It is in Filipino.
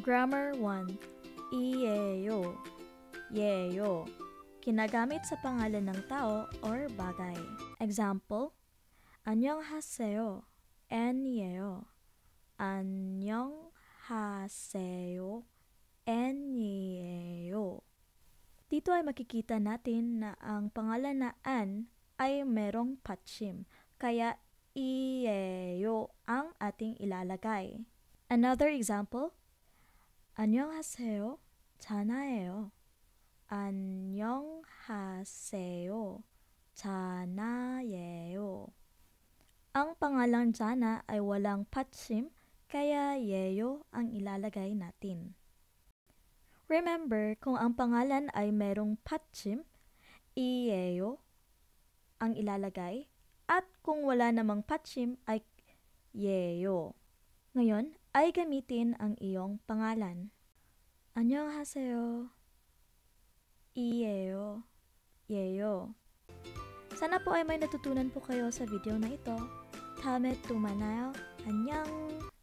Grammar 1. Iyeyo, yeyo. Kinagamit sa pangalan ng tao or bagay. Example, 안녕하세요, N예요. 안녕하세요, N예요. Dito ay makikita natin na ang pangalan na an ay merong patsim, kaya iyeyo ang ating ilalagay. Another example, 안녕하세요, 자나예요. 안녕하세요, 자나예요. Ang pangalang Jana ay walang patsim, kaya yeyo ang ilalagay natin. Remember, kung ang pangalan ay merong patsim, iyeyo ang ilalagay, at kung wala namang patsim ay yeyo. Ngayon ay gamitin ang iyong pangalan. 안녕하세요. 이예요. 예요. Sana po ay may natutunan po kayo sa video na ito. 다음에 또 만나요. 안녕!